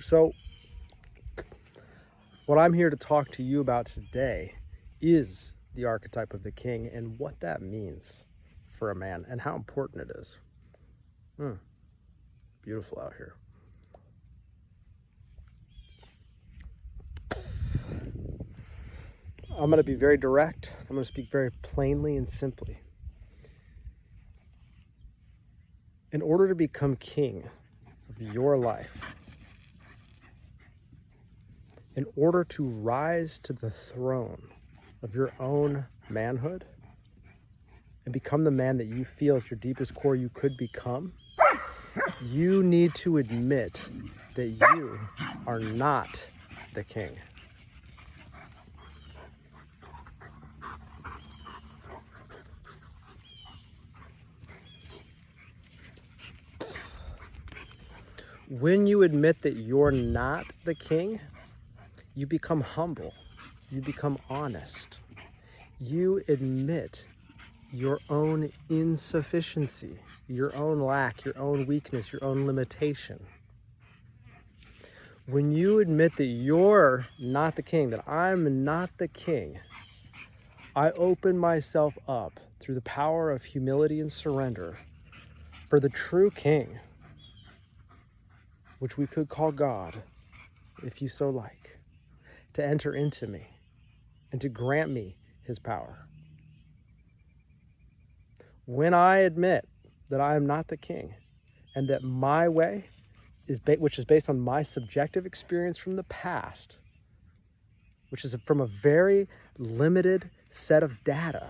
So what I'm here to talk to you about today is the archetype of the king and what that means for a man and how important it is. Beautiful out here. I'm going to be very direct. I'm going to speak very plainly and simply. In order to become king of your life, in order to rise to the throne of your own manhood and become the man that you feel at your deepest core you could become, you need to admit that you are not the king. When you admit that you're not the king, you become humble, you become honest, you admit your own insufficiency, your own lack, your own weakness, your own limitation. When you admit that you're not the king, that I'm not the king, I open myself up through the power of humility and surrender for the true king, which we could call God, if you so like, to enter into me and to grant me his power. When I admit that I am not the king and that my way, which is based on my subjective experience from the past, which is from a very limited set of data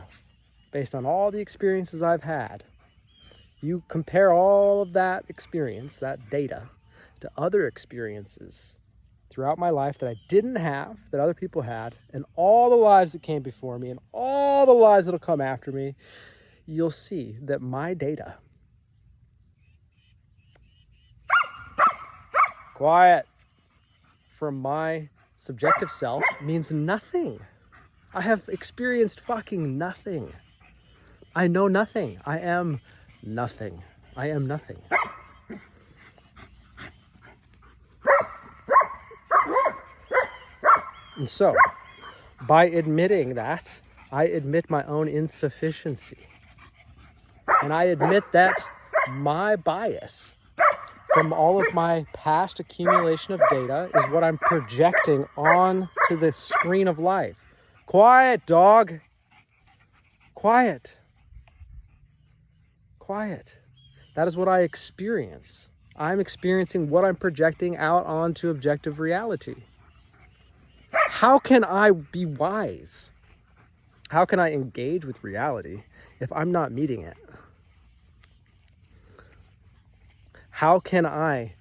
based on all the experiences I've had, you compare all of that experience, that data, to other experiences throughout my life that I didn't have, that other people had, and all the lives that came before me and all the lives that'll come after me, you'll see that my data, quiet, from my subjective self means nothing. I have experienced fucking nothing. I know nothing. I am nothing. I am nothing. And so, by admitting that, I admit my own insufficiency. And I admit that my bias from all of my past accumulation of data is what I'm projecting onto the screen of life. Quiet, dog. Quiet. Quiet. That is what I experience. I'm experiencing what I'm projecting out onto objective reality. How can I be wise? How can I engage with reality if I'm not meeting it? How can I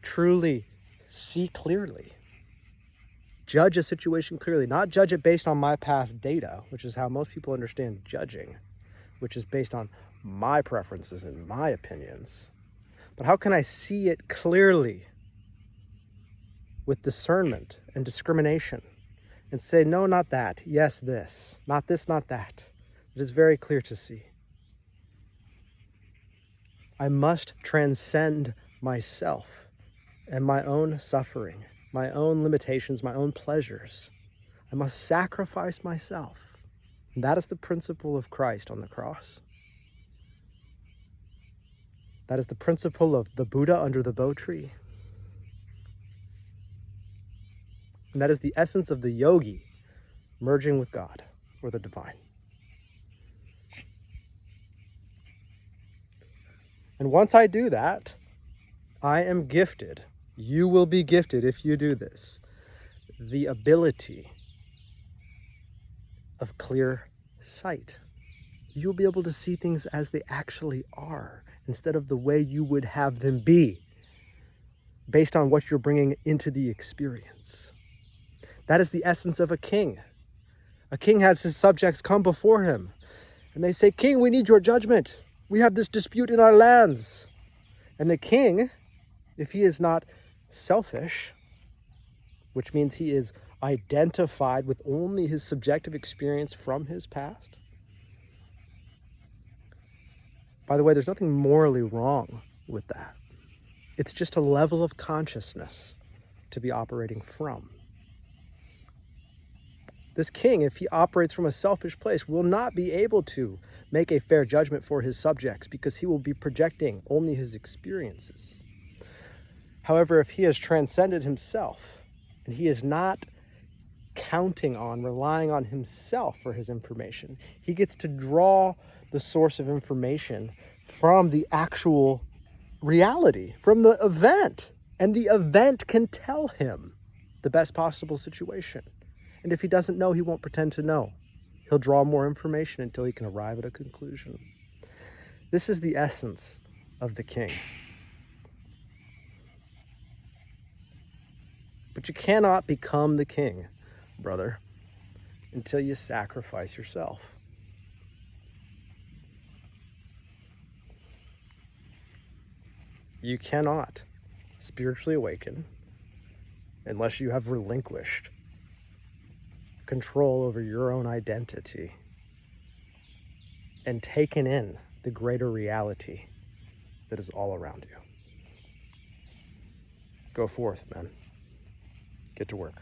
truly see clearly? Judge a situation clearly, not judge it based on my past data, which is how most people understand judging, which is based on my preferences and my opinions. But how can I see it clearly with discernment and discrimination and say, no, not that, yes, this, not this, not that. It is very clear to see. I must transcend myself and my own suffering, my own limitations, my own pleasures. I must sacrifice myself. And that is the principle of Christ on the cross. That is the principle of the Buddha under the bo tree. And that is the essence of the yogi merging with God or the divine. And once I do that, I am gifted. You will be gifted if you do this. The ability of clear sight. You'll be able to see things as they actually are instead of the way you would have them be based on what you're bringing into the experience. That is the essence of a king. A king has his subjects come before him and they say, King, we need your judgment. We have this dispute in our lands. And the king, if he is not selfish, which means he is identified with only his subjective experience from his past. By the way, there's nothing morally wrong with that. It's just a level of consciousness to be operating from. This king, if he operates from a selfish place, will not be able to make a fair judgment for his subjects because he will be projecting only his experiences. However, if he has transcended himself and he is not counting on, relying on himself for his information, he gets to draw the source of information from the actual reality, from the event. And the event can tell him the best possible situation. And if he doesn't know, he won't pretend to know. He'll draw more information until he can arrive at a conclusion. This is the essence of the king. But you cannot become the king, brother, until you sacrifice yourself. You cannot spiritually awaken unless you have relinquished control over your own identity and taken in the greater reality that is all around you. Go forth, men. Get to work.